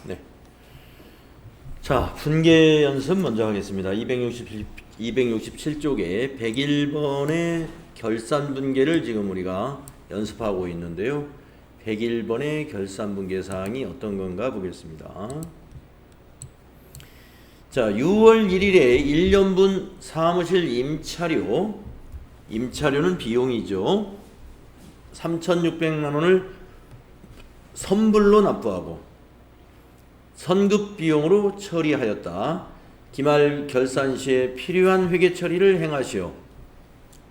네. 자, 분계 연습 먼저 하겠습니다. 267쪽에 101번의 결산 분계를 지금 우리가 연습하고 있는데요. 101번의 결산 분계 사항이 어떤 건가 보겠습니다. 자, 6월 1일에 1년분 사무실 임차료는 비용이죠. 3,600만 원을 선불로 납부하고 선급 비용으로 처리하였다. 기말 결산 시에 필요한 회계 처리를 행하시오.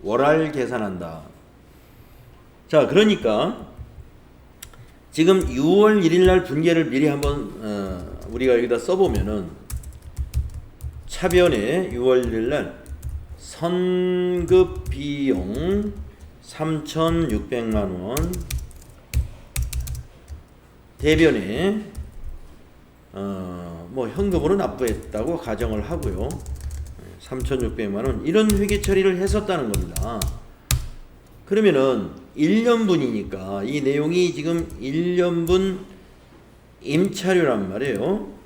월할 계산한다. 자, 그러니까 지금 6월 1일 날 분계를 미리 한번 우리가 여기다 써보면은 차변에 6월 1일 날 선급 비용 3,600만 원, 대변에 뭐 현금으로 납부했다고 가정을 하고요. 3,600만 원 이런 회계 처리를 했었다는 겁니다. 그러면은 1년분이니까 이 내용이 지금 1년분 임차료란 말이에요.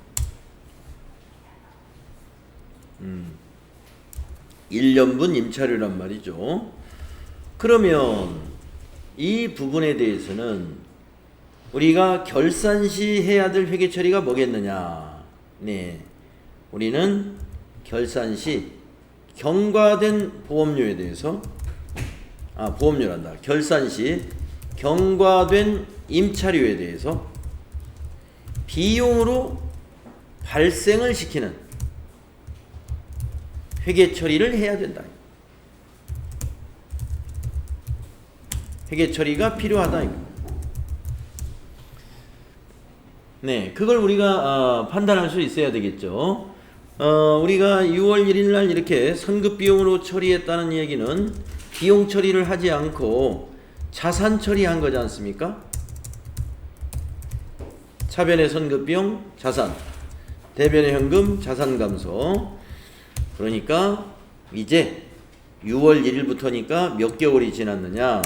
1년분 임차료란 말이죠. 그러면 이 부분에 대해서는 우리가 결산 시 해야 될 회계 처리가 뭐겠느냐? 네. 우리는 결산 시 경과된 보험료에 대해서 보험료란다. 결산 시 경과된 임차료에 대해서 비용으로 발생을 시키는 회계 처리를 해야 된다. 회계 처리가 필요하다. 네, 그걸 우리가 판단할 수 있어야 되겠죠. 우리가 6월 1일 날 이렇게 선급 비용으로 처리했다는 얘기는 비용 처리를 하지 않고 자산 처리한 거지 않습니까? 차변의 선급 비용, 자산, 대변의 현금, 자산 감소. 그러니까 이제 6월 1일부터니까 몇 개월이 지났느냐?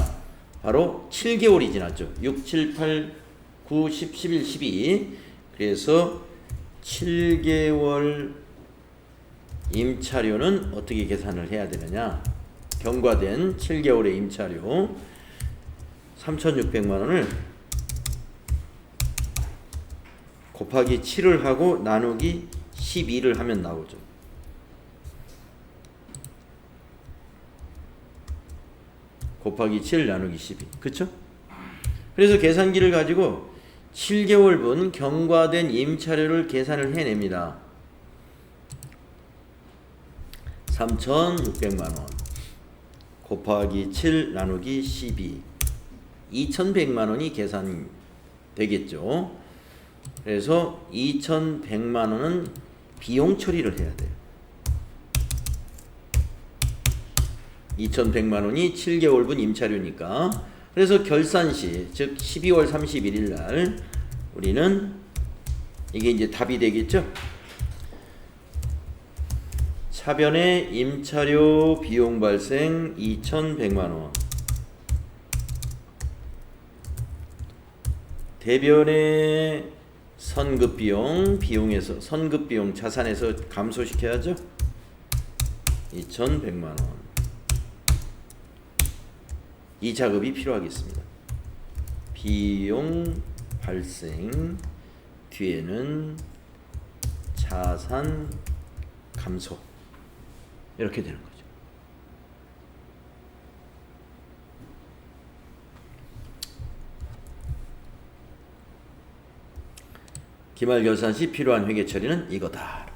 바로 7개월이 지났죠. 6, 7, 8, 9, 10, 11, 12. 그래서 7개월 임차료는 어떻게 계산을 해야 되느냐? 경과된 7개월의 임차료 3,600만 원을 곱하기 7을 하고 나누기 12를 하면 나오죠. 곱하기 7 나누기 12. 그쵸? 그래서 계산기를 가지고 7개월분 경과된 임차료를 계산을 해냅니다. 3,600만 원 곱하기 7 나누기 12. 2,100만 원이 계산되겠죠. 그래서 2,100만 원은 비용 처리를 해야 돼요. 2,100만 원이 7개월분 임차료니까. 그래서 결산시, 즉 12월 31일 날 우리는 이게 이제 답이 되겠죠. 차변의 임차료 비용 발생 2,100만 원, 대변의 선급 비용에서 선급 비용 자산에서 감소시켜야죠. 2,100만 원. 이 작업이 필요하겠습니다. 비용 발생 뒤에는 자산 감소 이렇게 되는 거죠. 기말 결산 시 필요한 회계 처리는 이거다.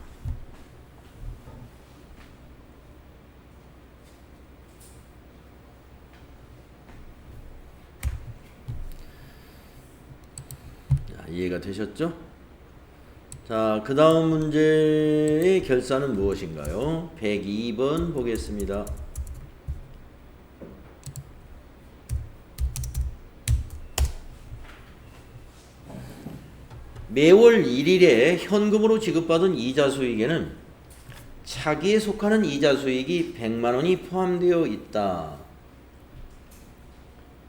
이해가 되셨죠? 자, 그 다음 문제의 결산은 무엇인가요? 102번 보겠습니다. 매월 1일에 현금으로 지급받은 이자 수익에는 차기에 속하는 이자 수익이 100만 원이 포함되어 있다.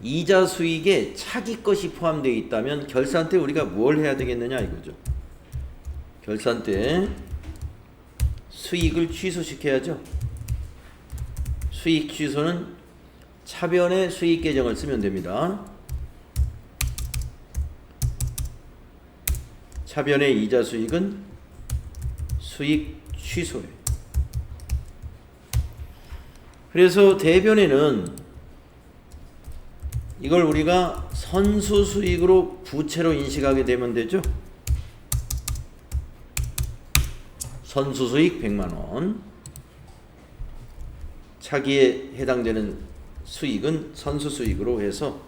이자 수익에 차기 것이 포함되어 있다면 결산 때 우리가 뭘 해야 되겠느냐 이거죠. 결산 때 수익을 취소시켜야죠. 수익 취소는 차변에 수익 계정을 쓰면 됩니다. 차변의 이자 수익은 수익 취소예요. 그래서 대변에는 이걸 우리가 선수 수익으로 부채로 인식하게 되면 되죠. 선수 수익 100만원. 차기에 해당되는 수익은 선수 수익으로 해서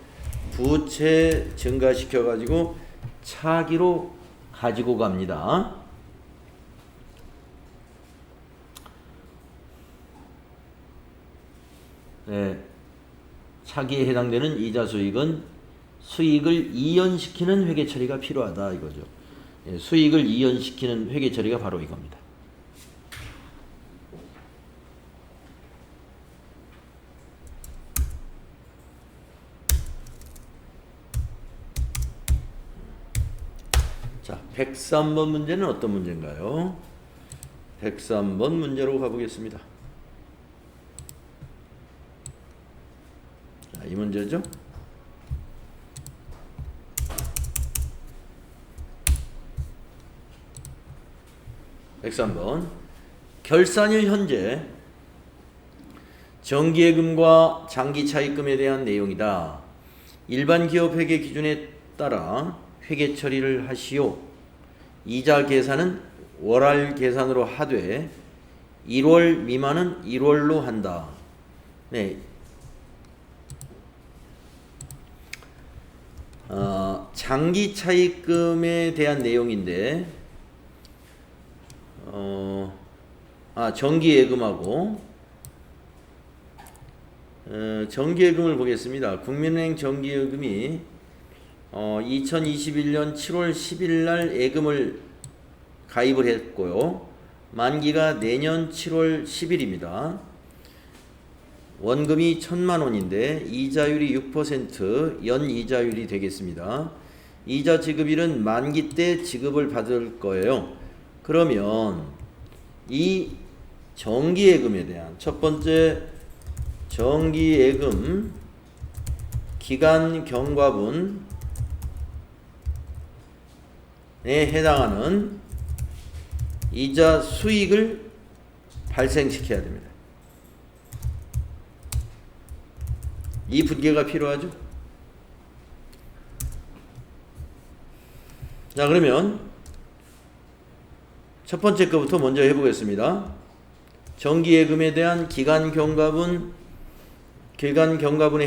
부채 증가시켜 가지고 차기로 가지고 갑니다. 네, 차기에 해당되는 이자 수익은 수익을 이연시키는 회계 처리가 필요하다 이거죠. 네, 수익을 이연시키는 회계 처리가 바로 이겁니다. 자, 103번 문제는 어떤 문제인가요? 103번 문제로 가보겠습니다. 자, 이 문제죠. (103번) 결산일 현재 정기예금과 장기차입금에 대한 내용이다. 일반 기업 회계 기준에 따라 회계 처리를 하시오. 이자 계산은 월할 계산으로 하되 1월 미만은 1월로 한다. 네. 장기 차입금에 대한 내용인데 정기 예금하고 정기 예금을 보겠습니다. 국민은행 정기 예금이 2021년 7월 10일 날 예금을 가입을 했고요. 만기가 내년 7월 10일입니다. 원금이 1,000만원인데 이자율이 6% 연이자율이 되겠습니다. 이자 지급일은 만기 때 지급을 받을 거예요. 그러면 이 정기예금에 대한 첫 번째 정기예금 기간 경과분에 해당하는 이자 수익을 발생시켜야 됩니다. 이 분계가 필요하죠. 자, 그러면 첫 번째 거부터 먼저 해보겠습니다. 정기예금에 대한 기간 경과분에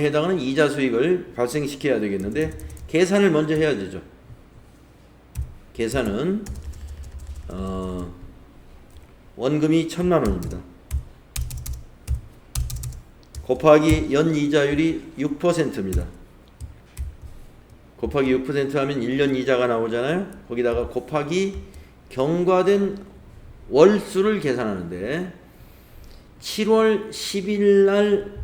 해당하는 이자 수익을 발생시켜야 되겠는데 계산을 먼저 해야 되죠. 계산은 원금이 1,000만원입니다. 곱하기 연이자율이 6%입니다. 곱하기 6% 하면 1년 이자가 나오잖아요. 거기다가 곱하기 경과된 월수를 계산하는데 7월 10일 날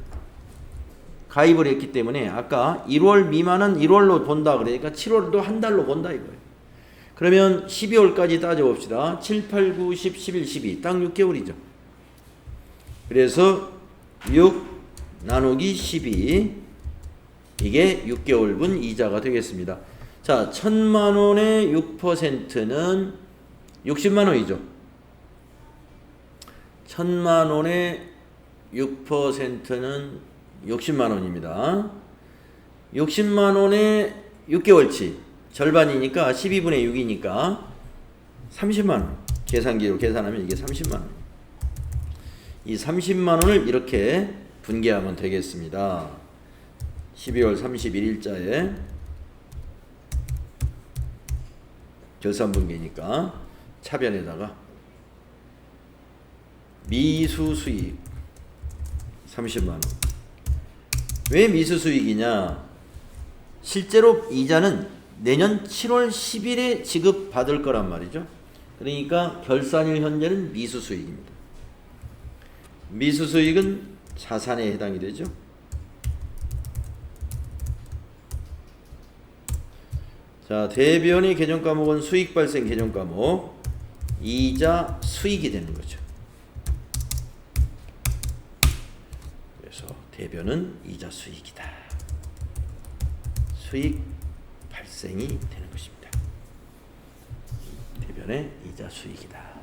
가입을 했기 때문에 아까 1월 미만은 1월로 본다 그러니까 7월도 한 달로 본다 이거예요. 그러면 12월까지 따져봅시다. 7, 8, 9, 10, 11, 12 딱 6개월이죠. 그래서 6 나누기 12 이게 6개월분 이자가 되겠습니다. 자, 1,000만원의 6%는 60만원이죠. 1,000만원의 6%는 60만원입니다. 60만원의 6개월치 절반이니까 12분의 6이니까 30만원. 계산기로 계산하면 이게 30만원. 이 30만원을 이렇게 분계하면 되겠습니다. 12월 31일자에 결산분계니까 차변에다가 미수수익 30만원. 왜 미수수익이냐? 실제로 이자는 내년 7월 10일에 지급받을 거란 말이죠. 그러니까 결산일 현재는 미수수익입니다. 미수수익은 자산에 해당이 되죠. 자, 대변의 개정 과목은 수익 발생 개정 과목. 이자 수익이 되는 거죠. 그래서 대변은 이자 수익이다. 수익 발생이 되는 것입니다. 대변의 이자 수익이다.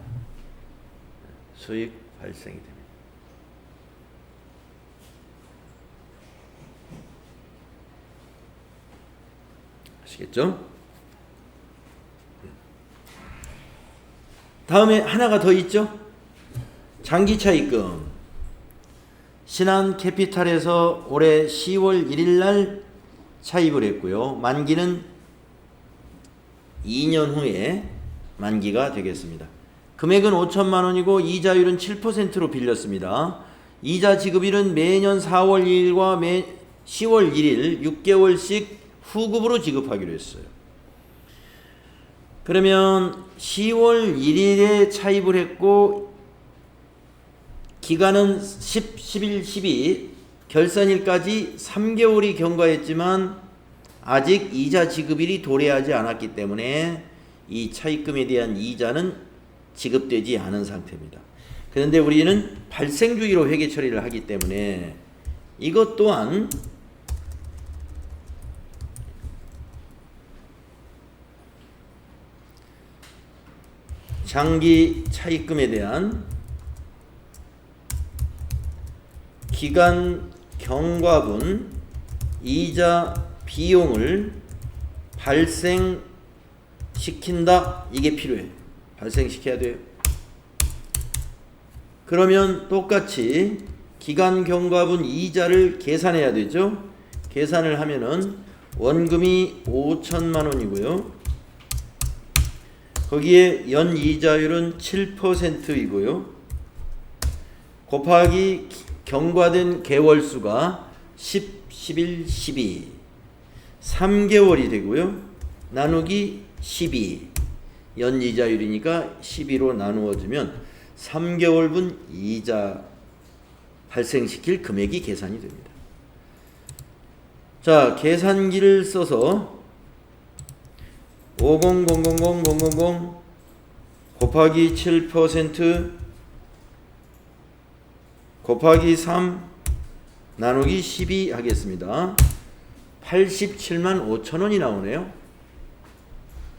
수익 발생이 됩니다. 아시겠죠? 다음에 하나가 더 있죠? 장기차입금. 신한캐피탈에서 올해 10월 1일 날 차입을 했고요. 만기는 2년 후에 만기가 되겠습니다. 금액은 5천만 원이고 이자율은 7%로 빌렸습니다. 이자 지급일은 매년 4월 2일과 10월 1일 6개월씩 후급으로 지급하기로 했어요. 그러면 10월 1일에 차입을 했고 기간은 11, 12 결산일까지 3개월이 경과했지만 아직 이자 지급일이 도래하지 않았기 때문에 이 차입금에 대한 이자는 지급되지 않은 상태입니다. 그런데 우리는 발생주의로 회계 처리를 하기 때문에 이것 또한 장기 차입금에 대한 기간 경과분 이자 비용을 발생시킨다. 이게 필요해요. 발생시켜야 돼요. 그러면 똑같이 기간 경과분 이자를 계산해야 되죠. 계산을 하면은 원금이 5천만 원이고요. 거기에 연이자율은 7%이고요. 곱하기 경과된 개월수가 10, 11, 12 3개월이 되고요. 나누기 12 연이자율이니까 12로 나누어주면 3개월분 이자 발생시킬 금액이 계산이 됩니다. 자, 계산기를 써서 50,000,000 곱하기 7% 곱하기 3 나누기 12 하겠습니다. 87만 5천 원이 나오네요.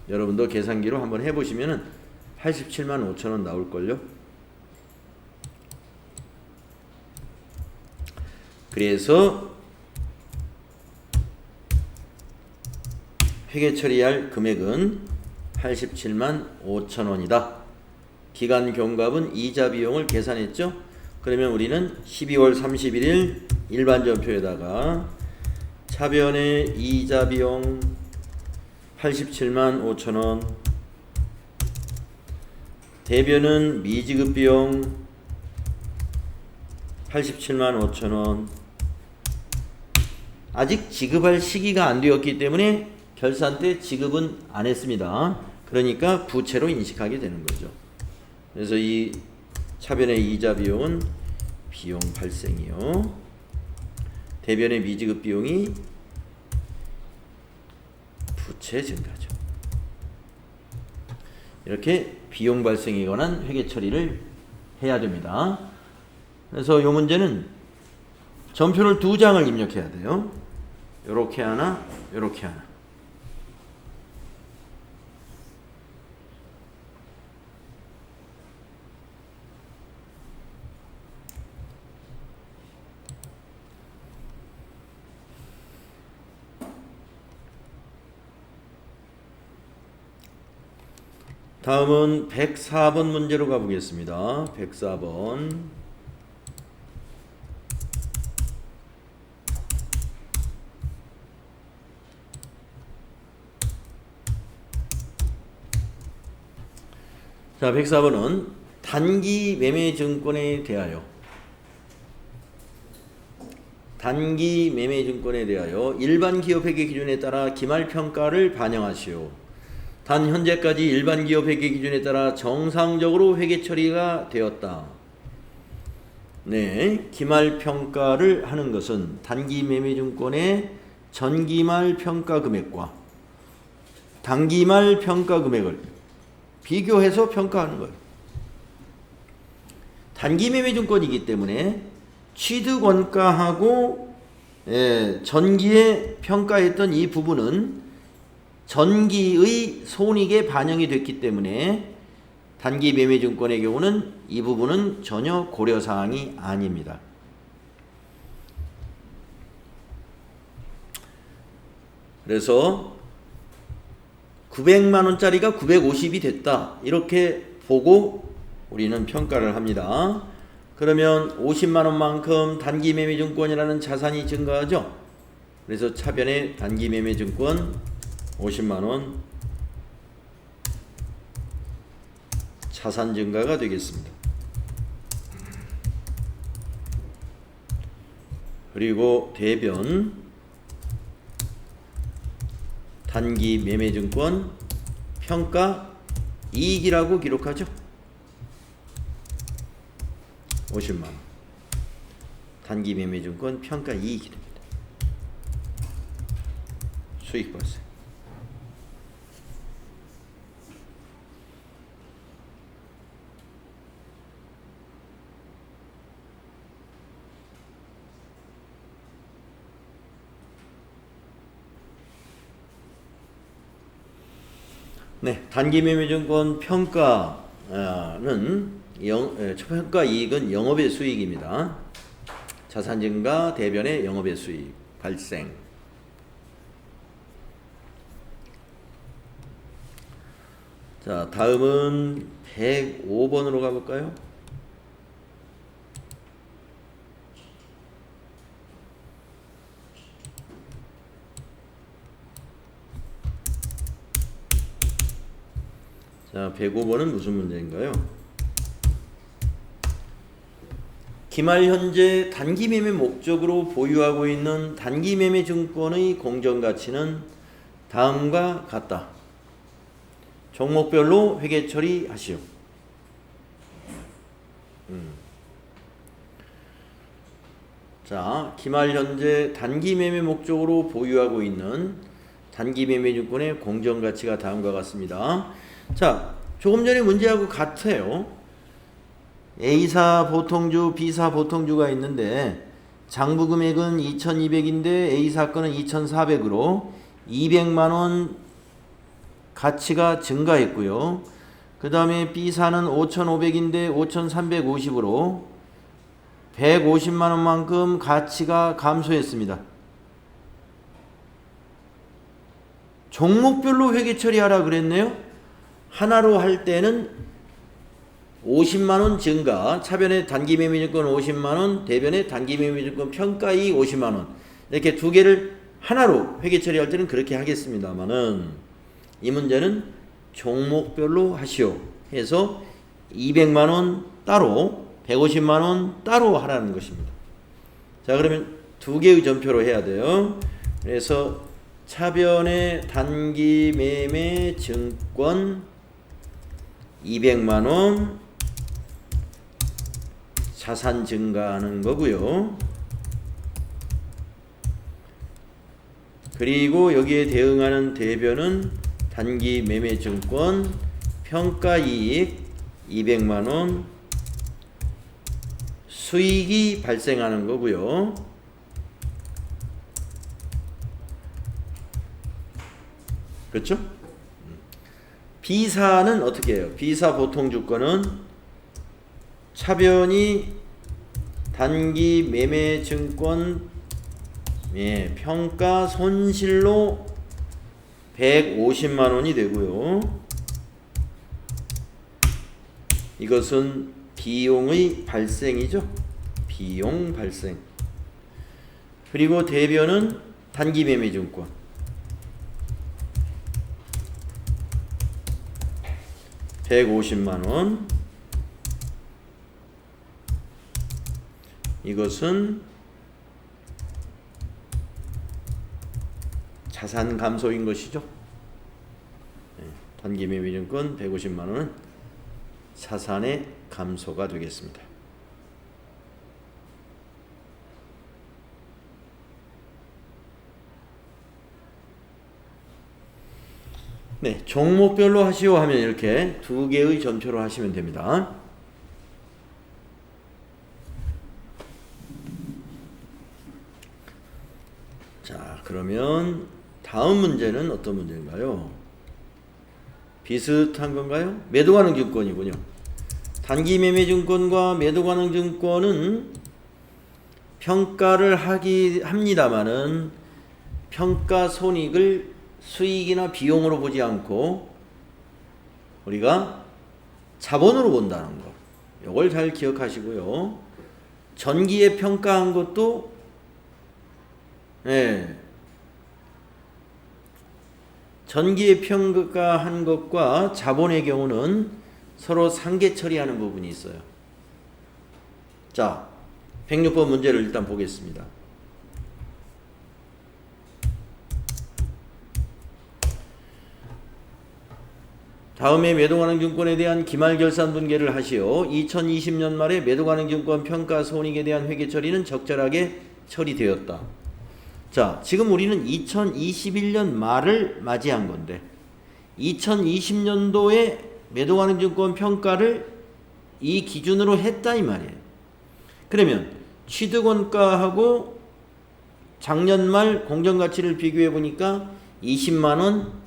여러분도 계산기로 한번 해보시면 87만 5천 원 나올걸요. 그래서 회계 처리할 금액은 87만 5천 원이다. 기간 경과분 이자 비용을 계산했죠. 그러면 우리는 12월 31일 일반전표에다가 차변의 이자 비용 87만 5천 원, 대변은 미지급 비용 87만 5천 원. 아직 지급할 시기가 안 되었기 때문에 결산 때 지급은 안 했습니다. 그러니까 부채로 인식하게 되는 거죠. 그래서 이 차변의 이자 비용은 비용 발생이요. 대변의 미지급 비용이 부채 증가죠. 이렇게 비용 발생에 관한 회계 처리를 해야 됩니다. 그래서 이 문제는 전표를 2장을 입력해야 돼요. 요렇게 하나, 요렇게 하나. 다음은 104번 문제로 가보겠습니다. 104번. 자, 104번은 단기 매매 증권에 대하여 일반 기업 회계 기준에 따라 기말 평가를 반영하시오. 단 현재까지 일반 기업 회계 기준에 따라 정상적으로 회계 처리가 되었다. 네, 기말 평가를 하는 것은 단기 매매 증권의 전기말 평가 금액과 단기말 평가 금액을 비교해서 평가하는 거예요. 단기매매증권이기 때문에 취득원가하고 전기에 평가했던 이 부분은 전기의 손익에 반영이 됐기 때문에 단기매매증권의 경우는 이 부분은 전혀 고려사항이 아닙니다. 그래서 900만원짜리가 950이 됐다 이렇게 보고 우리는 평가를 합니다. 그러면 50만원만큼 단기매매증권이라는 자산이 증가하죠. 그래서 차변에 단기매매증권 50만원 자산 증가가 되겠습니다. 그리고 대변 단기매매증권 평가 이익이라고 기록하죠. 50만원 단기매매증권 평가 이익이 됩니다. 수익 발생. 네, 단기매매증권 평가는 평가 이익은 영업의 수익입니다. 자산 증가 대변의 영업의 수익 발생. 자, 다음은 105번으로 가볼까요? 자, 105번은 무슨 문제인가요? 기말 현재 단기매매 목적으로 보유하고 있는 단기매매 증권의 공정가치는 다음과 같다. 종목별로 회계 처리하시오. 자, 기말 현재 단기매매 목적으로 보유하고 있는 단기매매 증권의 공정가치가 다음과 같습니다. 자, 조금 전에 문제하고 같아요. A사 보통주, B사 보통주가 있는데 장부금액은 2200인데 A사건은 2400으로 200만원 가치가 증가했고요. 그 다음에 B사는 5500인데 5350으로 150만원만큼 가치가 감소했습니다. 종목별로 회계 처리하라 그랬네요. 하나로 할 때는 50만원 증가, 차변의 단기매매증권 50만원, 대변의 단기매매증권 평가이익 50만원 이렇게 두 개를 하나로 회계 처리할 때는 그렇게 하겠습니다만은 이 문제는 종목별로 하시오 해서 200만원 따로 150만원 따로 하라는 것입니다. 자, 그러면 두 개의 전표로 해야 돼요. 그래서 차변의 단기매매증권 200만원 자산 증가하는 거고요. 그리고 여기에 대응하는 대변은 단기매매증권 평가이익 200만원 수익이 발생하는 거고요. 그렇죠? B사는 어떻게 해요? B사 보통주권은 차변이 단기매매증권 평가 손실로 150만원이 되고요. 이것은 비용의 발생이죠. 비용 발생. 그리고 대변은 단기매매증권. (150만원) 이것은 자산 감소인 것이죠. 단기매매증권 150만원은 자산의 감소가 되겠습니다. 네, 종목별로 하시오 하면 이렇게 두 개의 점표로 하시면 됩니다. 자, 그러면 다음 문제는 어떤 문제인가요? 비슷한 건가요? 매도가능증권이군요. 단기매매증권과 매도가능증권은 평가를 합니다마는 평가손익을 수익이나 비용으로 보지 않고 우리가 자본으로 본다는 거. 이걸 잘 기억하시고요. 전기에 평가한 것도 전기에 평가한 것과 자본의 경우는 서로 상계 처리하는 부분이 있어요. 자, 106번 문제를 일단 보겠습니다. 다음에 매도가능증권에 대한 기말결산분계를 하시오. 2020년 말에 매도가능증권 평가손익에 대한 회계처리는 적절하게 처리되었다. 자, 지금 우리는 2021년 말을 맞이한 건데 2020년도에 매도가능증권 평가를 이 기준으로 했다 이 말이에요. 그러면 취득원가하고 작년 말 공정가치를 비교해 보니까 20만원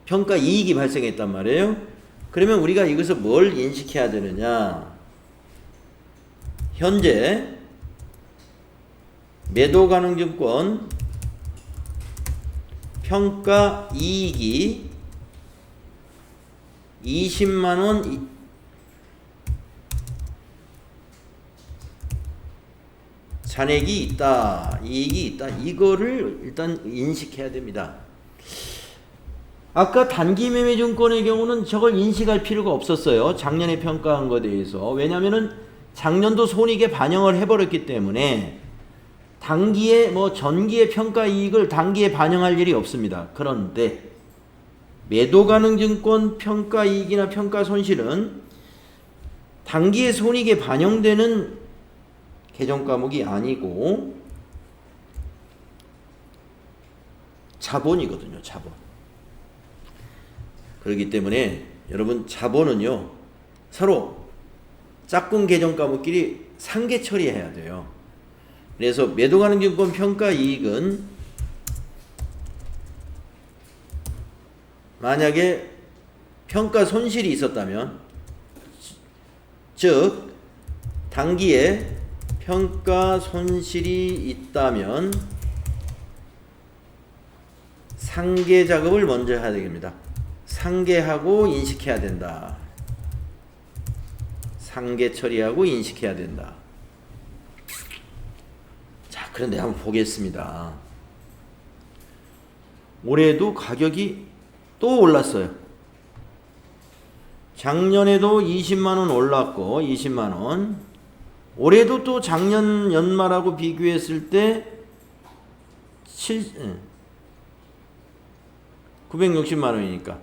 평가 이익이 발생했단 말이에요. 그러면 우리가 이것을 뭘 인식해야 되느냐? 현재 매도가능증권 평가 이익이 20만원 잔액이 있다, 이익이 있다. 이거를 일단 인식해야 됩니다. 아까 단기매매증권의 경우는 저걸 인식할 필요가 없었어요. 작년에 평가한 것에 대해서. 왜냐하면은 작년도 손익에 반영을 해버렸기 때문에 단기에 전기의 평가 이익을 단기에 반영할 일이 없습니다. 그런데 매도가능증권 평가 이익이나 평가 손실은 단기의 손익에 반영되는 계정 과목이 아니고 자본이거든요. 자본. 그렇기 때문에 여러분 자본은요 서로 짝꿍 계정 과목끼리 상계 처리해야 돼요. 그래서 매도가능증권 평가 이익은 만약에 평가 손실이 있었다면, 즉 단기에 평가 손실이 있다면 상계 작업을 먼저 해야 됩니다. 상계하고 인식해야 된다. 상계 처리하고 인식해야 된다. 자, 그런데 한번 보겠습니다. 올해도 가격이 또 올랐어요. 작년에도 20만원 올랐고 20만원. 올해도 또 작년 연말하고 비교했을 때 960만원이니까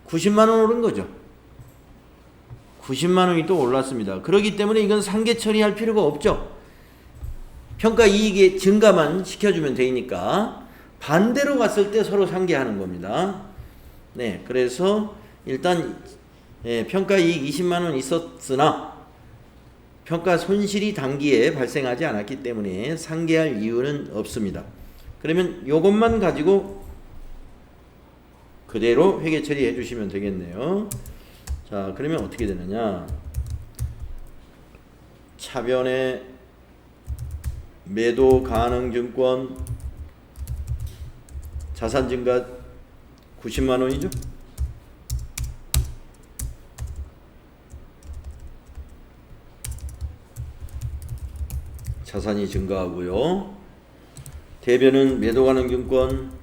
90만원 오른 거죠. 90만원이 또 올랐습니다. 그렇기 때문에 이건 상계 처리할 필요가 없죠. 평가 이익의 증가만 시켜주면 되니까. 반대로 갔을 때 서로 상계하는 겁니다. 네, 그래서 일단 평가 이익 20만원 있었으나 평가 손실이 단기에 발생하지 않았기 때문에 상계할 이유는 없습니다. 그러면 이것만 가지고 그대로 회계 처리해 주시면 되겠네요. 자, 그러면 어떻게 되느냐? 차변의 매도 가능 증권 자산 증가 90만원이죠? 자산이 증가하고요. 대변은 매도 가능 증권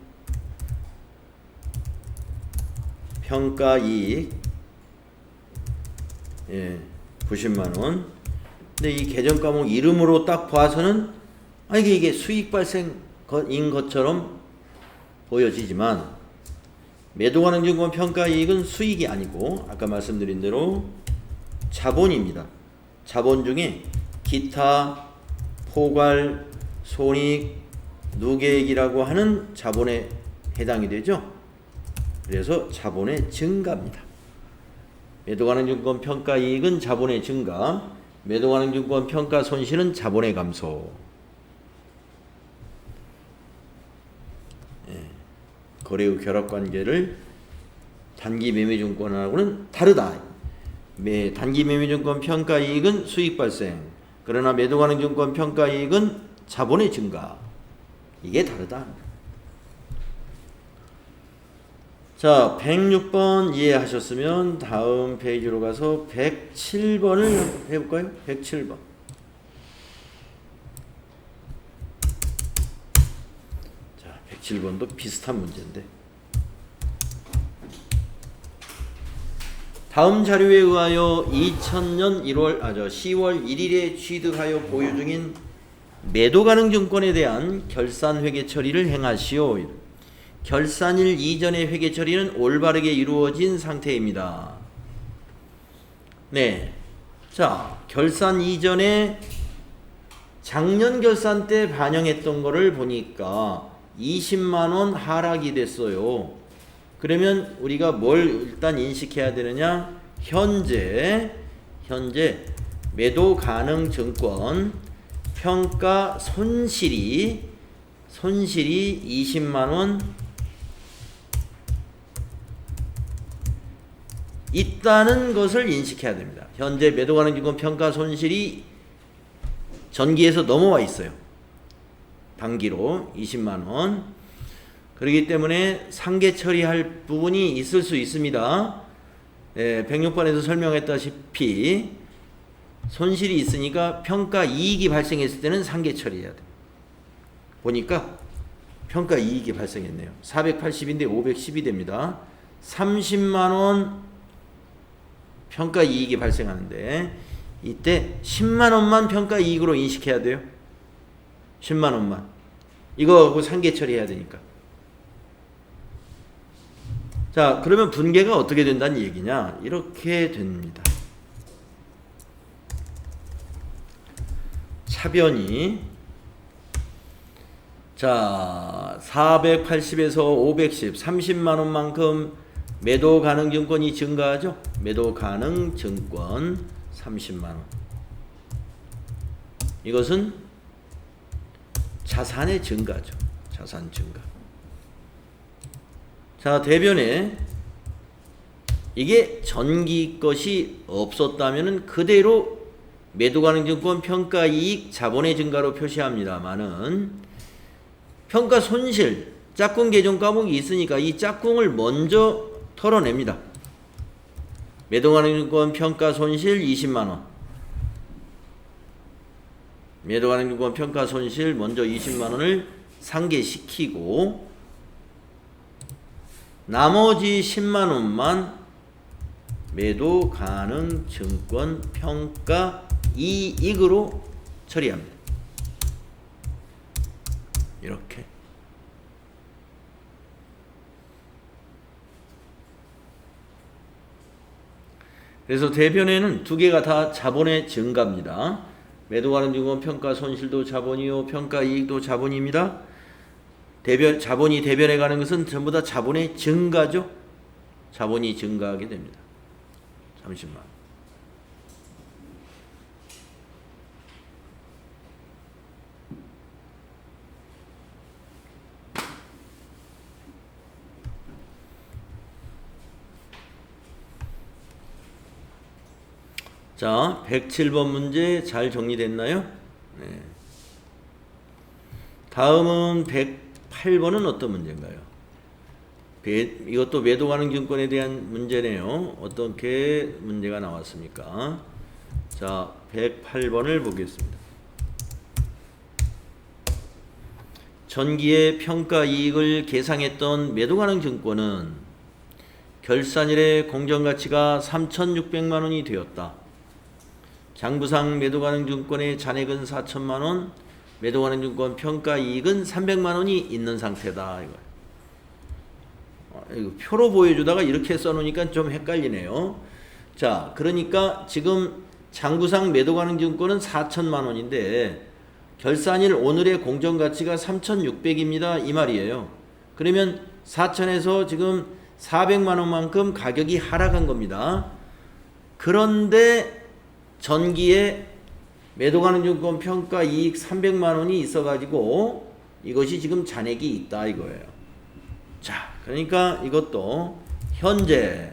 평가 이익 90만원. 근데 이 계정 과목 이름으로 딱 봐서는 이게 수익 발생인 것처럼 보여지지만 매도 가능 증권 평가 이익은 수익이 아니고 아까 말씀드린 대로 자본입니다. 자본 중에 기타, 포괄, 손익, 누계액이라고 하는 자본에 해당이 되죠. 그래서 자본의 증가입니다. 매도가능증권 평가이익은 자본의 증가, 매도가능증권 평가 손실은 자본의 감소. 거래의 결합관계를 단기매매증권하고는 다르다. 단기매매증권 평가이익은 수익 발생, 그러나 매도가능증권 평가이익은 자본의 증가. 이게 다르다. 자, 106번 이해하셨으면 다음 페이지로 가서 107번을 해볼까요? 107번. 자, 107번도 비슷한 문제인데. 다음 자료에 의하여 2000년 10월 1일에 취득하여 보유 중인 매도가능증권에 대한 결산회계 처리를 행하시오. 결산일 이전의 회계 처리는 올바르게 이루어진 상태입니다. 네. 자, 결산 이전에 작년 결산 때 반영했던 거를 보니까 20만원 하락이 됐어요. 그러면 우리가 뭘 일단 인식해야 되느냐? 현재 매도 가능 증권 평가 손실이 20만원 있다는 것을 인식해야 됩니다. 현재 매도 가능 증권 평가 손실이 전기에서 넘어와 있어요. 단기로 20만원. 그렇기 때문에 상계 처리할 부분이 있을 수 있습니다. 106번에서 설명했다시피 손실이 있으니까 평가 이익이 발생했을 때는 상계 처리해야 돼. 보니까 평가 이익이 발생했네요. 480인데 510이 됩니다. 30만원 평가 이익이 발생하는데 이때 10만원만 평가 이익으로 인식해야 돼요. 10만원만. 이거 상계 처리해야 되니까. 자, 그러면 분계가 어떻게 된다는 얘기냐? 이렇게 됩니다. 차변이 자 480에서 510 30만원만큼 매도 가능 증권이 증가하죠. 매도 가능 증권 30만원. 이것은 자산의 증가죠. 자산 증가. 자, 대변에 이게 전기 것이 없었다면 그대로 매도 가능 증권 평가 이익 자본의 증가로 표시합니다만은 평가 손실 짝꿍 계정 과목이 있으니까 이 짝꿍을 먼저 털어냅니다. 매도 가능 증권 평가 손실 20만원. 매도 가능 증권 평가 손실 먼저 20만원을 상계시키고 나머지 10만원만 매도 가능 증권 평가 이익으로 처리합니다. 이렇게. 그래서 대변에는 두 개가 다 자본의 증가입니다. 매도 가능 증권 평가 손실도 자본이요, 평가 이익도 자본입니다. 자본이 대변에 가는 것은 전부 다 자본의 증가죠. 자본이 증가하게 됩니다. 30만. 자, 107번 문제 잘 정리됐나요? 네. 다음은 108번은 어떤 문제인가요? 이것도 매도 가능 증권에 대한 문제네요. 어떻게 문제가 나왔습니까? 자, 108번을 보겠습니다. 전기의 평가 이익을 계상했던 매도 가능 증권은 결산일에 공정가치가 3,600만원이 되었다. 장부상 매도 가능 증권의 잔액은 4천만원, 매도 가능 증권 평가 이익은 300만원이 있는 상태다. 이거 표로 보여주다가 이렇게 써놓으니까 좀 헷갈리네요. 자, 그러니까 지금 장부상 매도 가능 증권은 4천만원인데 결산일 오늘의 공정가치가 3,600입니다. 이 말이에요. 그러면 4천에서 지금 400만 원만큼 가격이 하락한 겁니다. 그런데 전기에 매도가능증권 평가 이익 300만 원이 있어가지고 이것이 지금 잔액이 있다 이거예요. 자, 그러니까 이것도 현재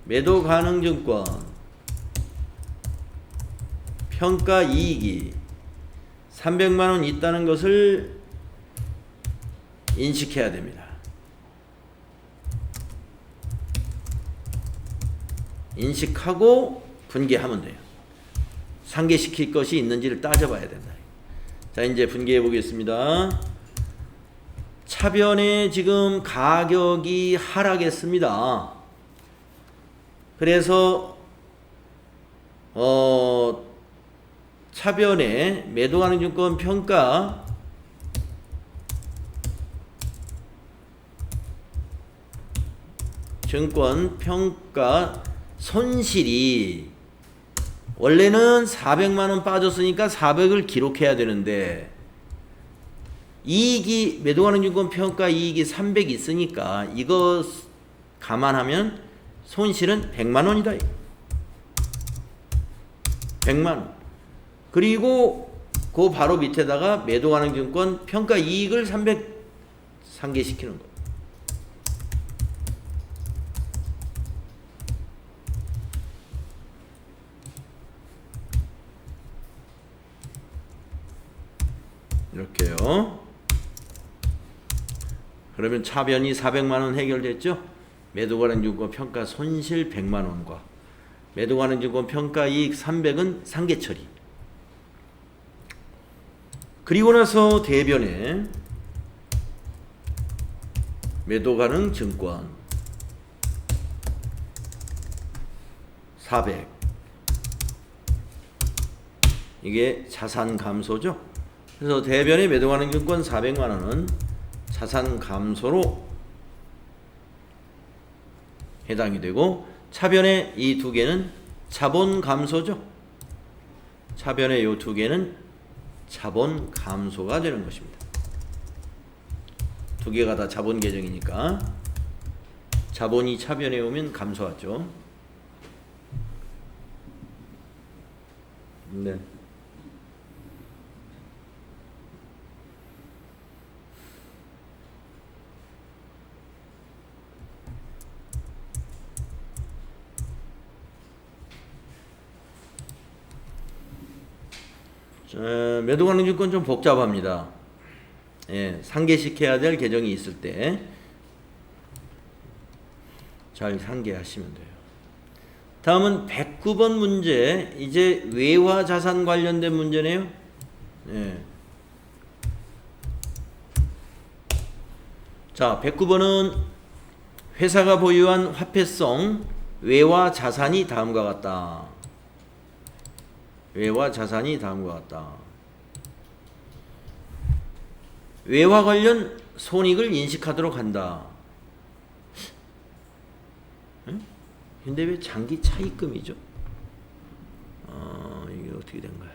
매도가능증권 평가 이익이 300만 원 있다는 것을 인식해야 됩니다. 인식하고 분개하면 돼요. 상계시킬 것이 있는지를 따져봐야 된다. 자, 이제 분개해 보겠습니다. 차변에 지금 가격이 하락했습니다. 그래서 차변에 매도가능증권 평가 증권 평가 손실이 원래는 400만 원 빠졌으니까 400을 기록해야 되는데 이익이 매도가능증권 평가 이익이 300 있으니까 이거 감안하면 손실은 100만 원이다. 100만 원. 그리고 그 바로 밑에다가 매도가능증권 평가 이익을 300 상계시키는 거예요. 이렇게요. 그러면 차변이 400만 원 해결됐죠? 매도가능증권 평가 손실 100만 원과 매도가능증권 평가 이익 300은 상계 처리. 그리고 나서 대변에 매도가능증권 400 이게 자산 감소죠. 그래서 대변의 매도가능증권 400만 원은 자산 감소로 해당이 되고 차변의 이 두 개는 자본 감소죠. 차변의 이 두 개는 자본 감소가 되는 것입니다. 두 개가 다 자본 계정이니까 자본이 차변에 오면 감소하죠. 네. 매도가능증권 좀 복잡합니다. 예, 상계시켜야 될 계정이 있을 때 잘 상계하시면 돼요. 다음은 109번 문제. 이제 외화자산 관련된 문제네요. 예. 자, 109번은 회사가 보유한 화폐성 외화자산이 다음과 같다. 외화자산이 다음과 같다. 외화 관련 손익을 인식하도록 한다. 응? 근데 왜 장기 차입금이죠? 이게 어떻게 된 거야?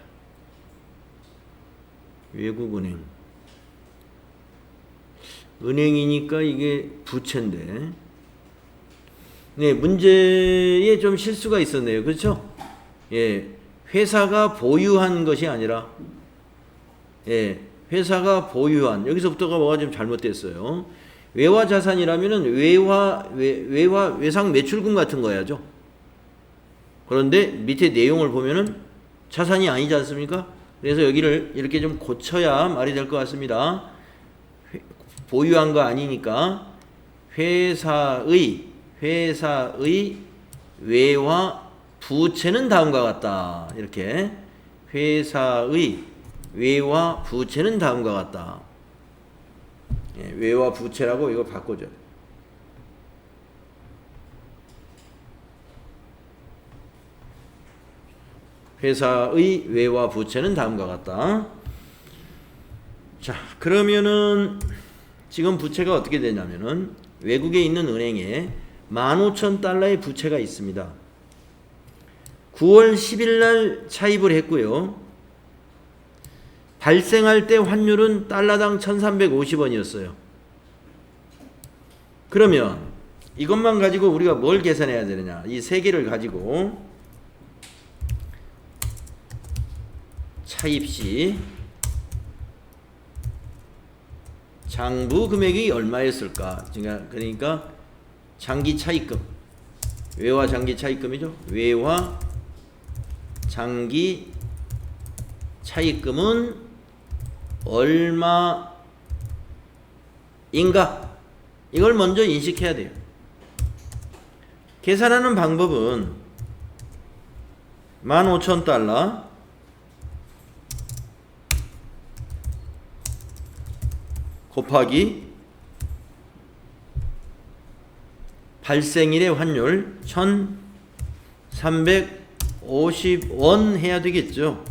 외국은행. 은행이니까 이게 부채인데. 네, 문제에 좀 실수가 있었네요. 그렇죠? 예. 회사가 보유한 것이 아니라, 예, 회사가 보유한, 여기서부터가 뭐가 좀 잘못됐어요. 외화자산이라면은 외상 매출금 같은 거야죠. 그런데 밑에 내용을 보면은 자산이 아니지 않습니까? 그래서 여기를 이렇게 좀 고쳐야 말이 될 것 같습니다. 보유한 거 아니니까 회사의 외화 부채는 다음과 같다. 이렇게 회사의 외화 부채는 다음과 같다. 예, 외화 부채라고 이거 바꿔줘. 회사의 외화 부채는 다음과 같다. 자, 그러면은 지금 부채가 어떻게 되냐면은 외국에 있는 은행에 15,000달러의 부채가 있습니다. 9월 10일 날 차입을 했고요. 발생할 때 환율은 달러당 1350원이었어요. 그러면 이것만 가지고 우리가 뭘 계산해야 되느냐? 이 세 개를 가지고 차입시 장부 금액이 얼마였을까? 그러니까 장기 차입금, 외화 장기 차입금이죠. 외화 장기 차입금은 얼마인가? 이걸 먼저 인식해야 돼요. 계산하는 방법은 15,000달러 곱하기 발생일의 환율 1,350원 해야 되겠죠.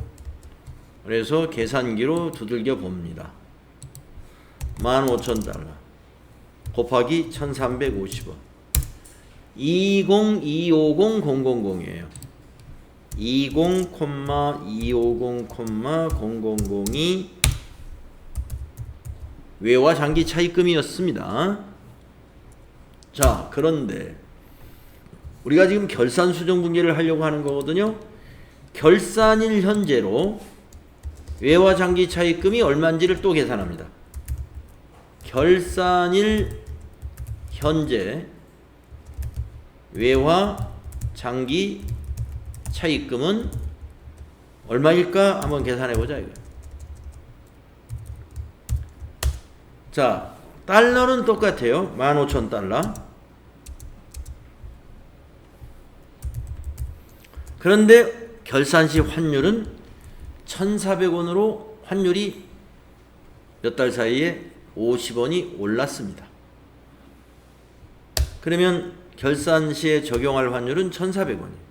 그래서 계산기로 두들겨 봅니다. 15,000달러 곱하기 1,350원 20250,000이에요. 20,250,000이 외화 장기 차입금이었습니다. 자, 그런데 우리가 지금 결산 수정 분기를 하려고 하는 거거든요. 결산일 현재로 외화 장기 차입금이 얼마인지를 또 계산합니다. 결산일 현재 외화 장기 차입금은 얼마일까 한번 계산해 보자 이거. 자, 달러는 똑같아요. 15,000달러. 그런데 결산 시 환율은 1,400원으로 환율이 몇 달 사이에 50원이 올랐습니다. 그러면 결산 시에 적용할 환율은 1,400원이에요.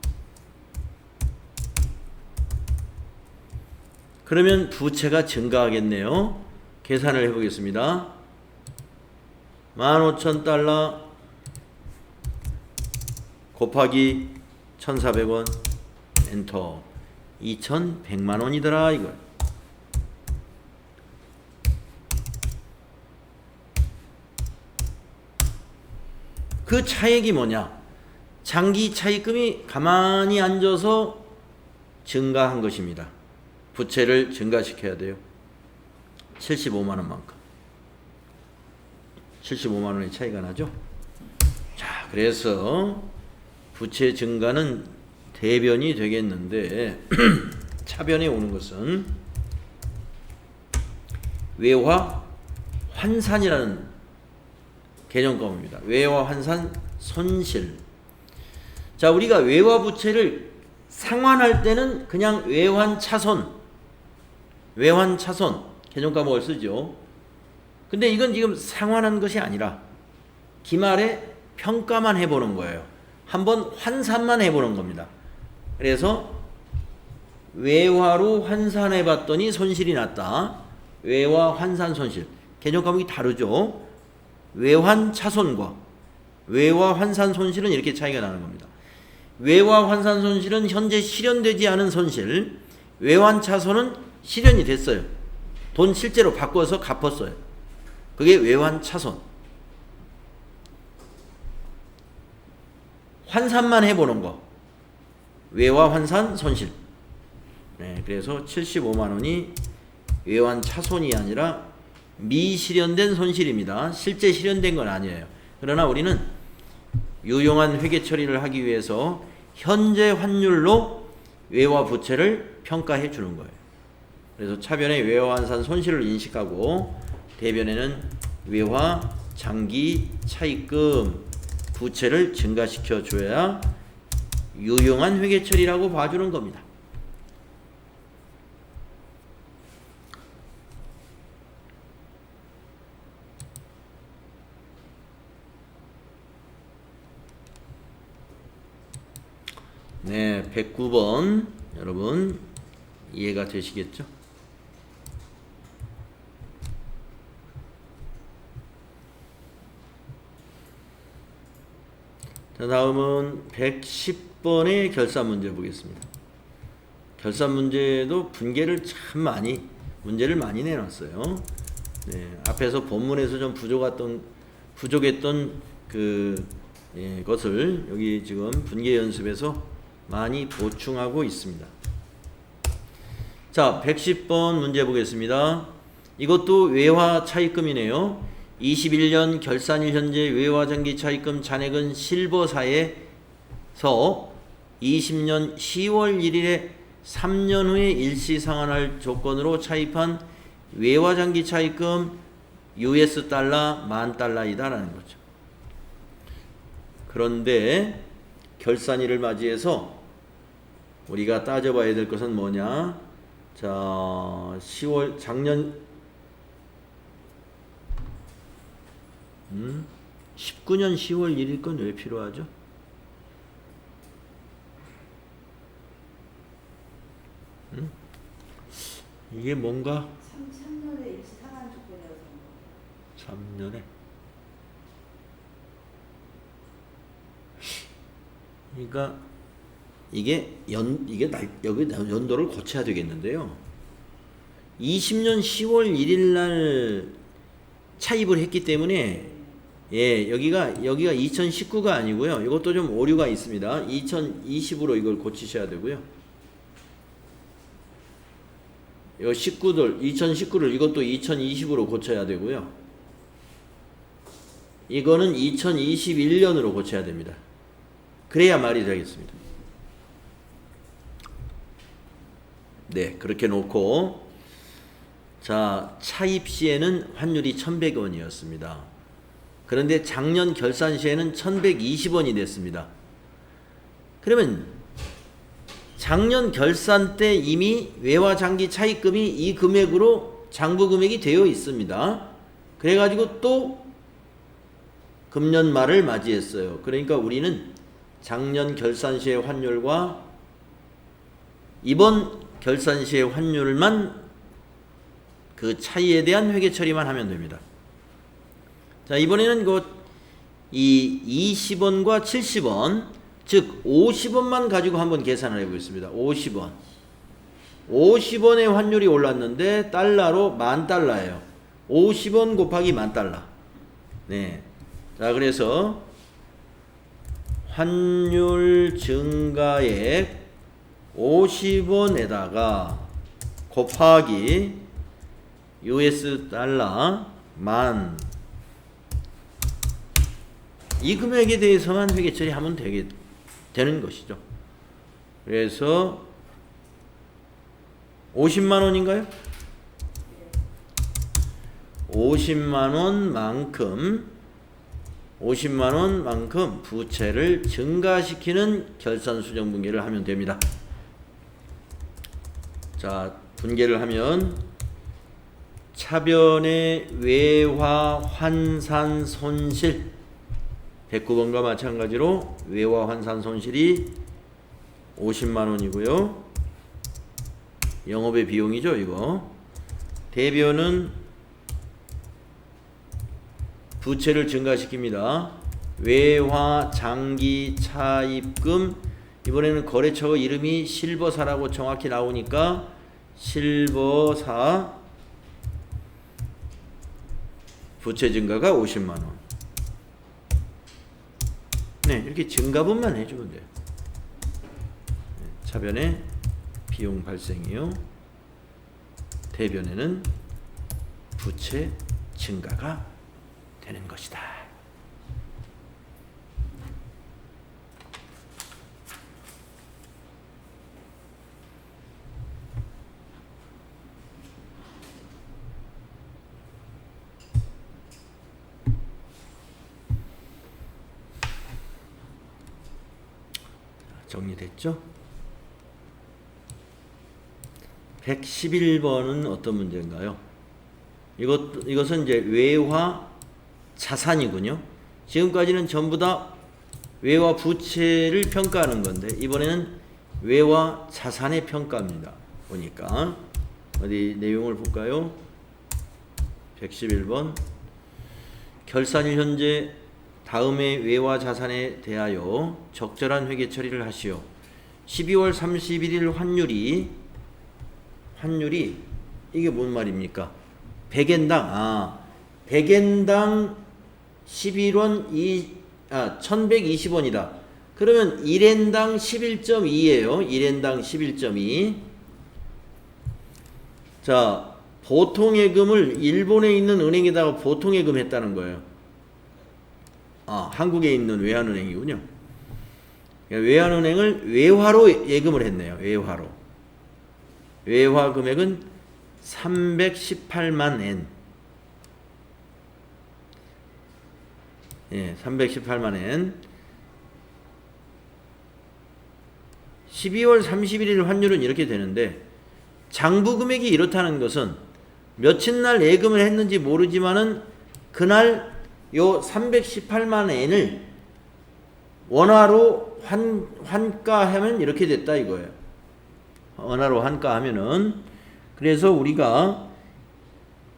그러면 부채가 증가하겠네요. 계산을 해보겠습니다. 15,000달러 곱하기 1,400원 엔터 2,100만원이더라 이거. 그 차액이 뭐냐? 장기 차입금이 가만히 앉아서 증가한 것입니다. 부채를 증가시켜야 돼요. 75만원만큼. 75만원의 차이가 나죠? 자, 그래서 부채 증가는 대변이 되겠는데 차변에 오는 것은 외화 환산이라는 개념감입니다. 외화 환산 손실. 자, 우리가 외화 부채를 상환할 때는 그냥 외환 차손 개념과목을 쓰죠. 근데 이건 지금 상환한 것이 아니라 기말에 평가만 해보는 거예요. 한번 환산만 해보는 겁니다. 그래서 외화로 환산해 봤더니 손실이 났다. 외화 환산 손실. 개념 과목이 다르죠. 외환 차손과 외화 환산 손실은 이렇게 차이가 나는 겁니다. 외화 환산 손실은 현재 실현되지 않은 손실, 외환 차손은 실현이 됐어요. 돈 실제로 바꿔서 갚았어요. 그게 외환 차손. 환산만 해보는 거. 외화 환산 손실. 네, 그래서 75만원이 외환 차손이 아니라 미실현된 손실입니다. 실제 실현된 건 아니에요. 그러나 우리는 유용한 회계 처리를 하기 위해서 현재 환율로 외화 부채를 평가해 주는 거예요. 그래서 차변에 외화 환산 손실을 인식하고 대변에는 외화 장기 차입금 부채를 증가시켜 줘야 유용한 회계 처리라고 봐주는 겁니다. 네, 109번 여러분 이해가 되시겠죠? 자, 다음은 110번의 결산 문제 보겠습니다. 결산 문제도 분계를 참 많이 문제를 많이 내놨어요. 네, 앞에서 본문에서 좀 부족했던 것을 여기 지금 분계 연습에서 많이 보충하고 있습니다. 자, 110번 문제 보겠습니다. 이것도 외화 차입금이네요. 21년 결산일 현재 외화장기 차입금 잔액은 실버사에서 20년 10월 1일에 3년 후에 일시 상환할 조건으로 차입한 외화장기 차입금 US 달러 10,000달러이다 라는 거죠. 그런데 결산일을 맞이해서 우리가 따져봐야 될 것은 뭐냐? 자, 10월 작년 19년 10월 1일 건 왜 필요하죠? 이게 뭔가 3년에 일시 상환 조건이라서 3년에 그러니까 이게 여기 연도를 고쳐야 되겠는데요. 20년 10월 1일 날 차입을 했기 때문에 여기가 2019가 아니고요. 이것도 좀 오류가 있습니다. 2020으로 이걸 고치셔야 되고요. 요 2019를 이것도 2020으로 고쳐야 되고요. 이거는 2021년으로 고쳐야 됩니다. 그래야 말이 되겠습니다. 네, 그렇게 놓고 자, 차입 시에는 환율이 1,100원이었습니다. 그런데 작년 결산 시에는 1,120원이 됐습니다. 그러면 작년 결산 때 이미 외화장기 차입금이 이 금액으로 장부 금액이 되어 있습니다. 그래가지고 또 금년 말을 맞이했어요. 그러니까 우리는 작년 결산 시의 환율과 이번 결산 시의 환율만 그 차이에 대한 회계 처리만 하면 됩니다. 자, 이번에는 이 20원과 70원, 즉 50원만 가지고 한번 계산을 해보겠습니다. 50원. 50원의 환율이 올랐는데 달러로 10,000달러예요. 50원 곱하기 10,000달러. 네. 자, 그래서 환율 증가액 50원에다가 곱하기 US 달러 10,000. 이 금액에 대해서만 회계 처리하면 되는 것이죠. 그래서 50만 원인가요? 50만 원만큼 부채를 증가시키는 결산 수정 분계를 하면 됩니다. 자, 분계를 하면 차변의 외화 환산 손실 109번과 마찬가지로 외화 환산 손실이 50만 원이고요. 영업의 비용이죠, 이거. 대변은 부채를 증가시킵니다. 외화 장기 차입금, 이번에는 거래처 이름이 실버사라고 정확히 나오니까 실버사 부채 증가가 50만 원. 네, 이렇게 증가분만 해주면 돼요. 차변에 비용 발생이요. 대변에는 부채 증가가 되는 것이다. 정리됐죠? 111번은 어떤 문제인가요? 이것은 이제 외화 자산이군요. 지금까지는 전부 다 외화 부채를 평가하는 건데 이번에는 외화 자산의 평가입니다. 보니까 어디 내용을 볼까요? 111번 결산일 현재 다음의 외화 자산에 대하여 적절한 회계 처리를 하시오. 12월 31일 환율이 이게 뭔 말입니까? 100엔당 100엔당 11원 1120원이다. 그러면 1엔당 11.2예요. 1엔당 11.2. 자, 보통예금을 일본에 있는 은행에다가 보통예금 했다는 거예요. 한국에 있는 외환은행이군요. 그러니까 외환은행을 외화로 예금을 했네요. 외화로. 외화 금액은 318만 엔. 예, 318만 엔. 12월 31일 환율은 이렇게 되는데 장부 금액이 이렇다는 것은 며칠 날 예금을 했는지 모르지만은 그날 요 318만 엔을 원화로 환가하면 이렇게 됐다 이거예요. 원화로 환가하면은 그래서 우리가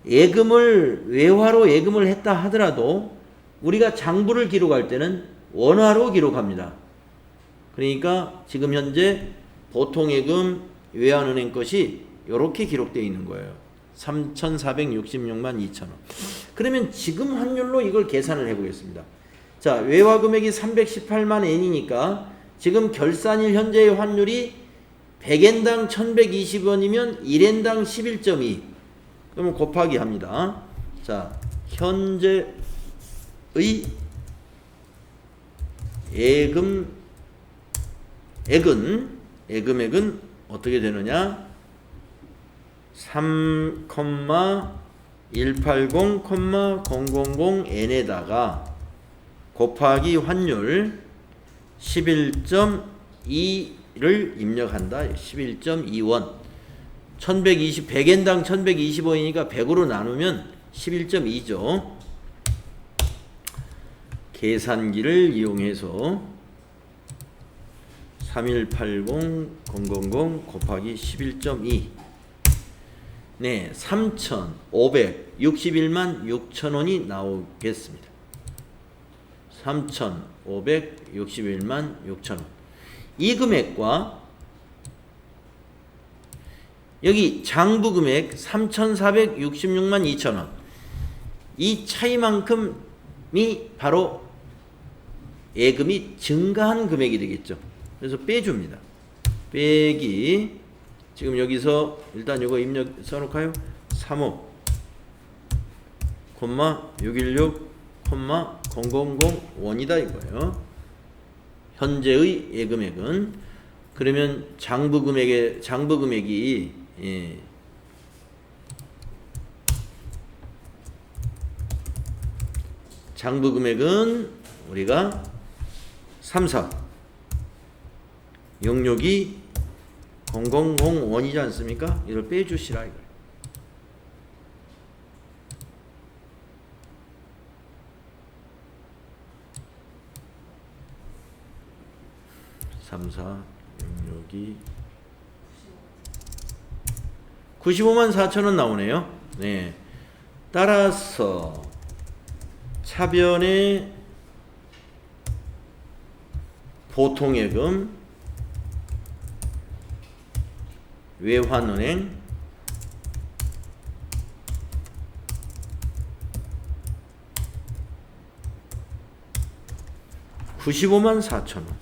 예금을 외화로 예금을 했다 하더라도 우리가 장부를 기록할 때는 원화로 기록합니다. 그러니까 지금 현재 보통예금 외환은행 것이 이렇게 기록되어 있는 거예요. 3,466만 2천원. 그러면 지금 환율로 이걸 계산을 해보겠습니다. 자, 외화 금액이 318만 엔이니까 지금 결산일 현재의 환율이 100엔당 1120원이면 1엔당 11.2. 그러면 곱하기 합니다. 자, 현재의 예금액은 어떻게 되느냐? 3,180,000N에다가 곱하기 환율 11.2를 입력한다. 11.2원. 100엔당 1120원이니까 100으로 나누면 11.2죠. 계산기를 이용해서 3180,000 곱하기 11.2. 네, 3,561만 6천원이 나오겠습니다. 3,561만 6천원. 이 금액과 여기 장부 금액 3,466만 2천원. 이 차이만큼이 바로 예금이 증가한 금액이 되겠죠. 그래서 빼줍니다. 빼기. 지금 여기서 일단 이거 입력 써놓을까요? 35, 616, 000원이다 이거예요. 현재의 예금액은. 그러면 장부 금액이 장부 금액은 우리가 34, 662, 0001이지 않습니까? 이걸 빼주시라 이거예요. 34, 662, 95만 4천원 나오네요. 네. 따라서 차변의 보통예금 외환은행 (95만 4천원)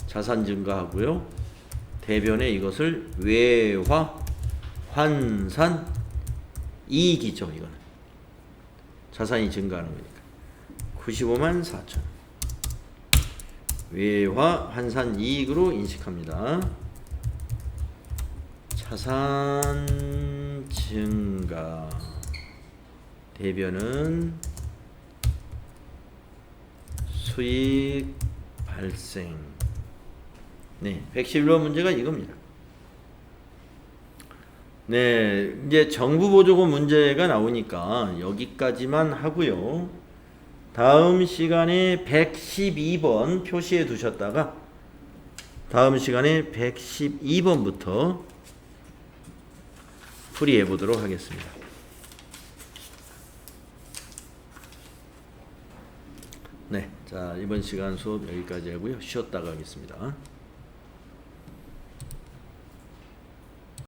자산 증가하고요. 대변에 이것을 외화 환산 이익이죠. 이거는 자산이 증가하는 거니까 95만 4천원 외화 환산 이익으로 인식합니다. 자산 증가 대변은 수익 발생. 네, 111번 문제가 이겁니다. 네, 이제 정부 보조금 문제가 나오니까 여기까지만 하고요. 다음 시간에 112번 표시해 두셨다가 다음 시간에 112번부터 풀이해 보도록 하겠습니다. 네, 자, 이번 시간 수업 여기까지 하고요. 쉬었다가 하겠습니다.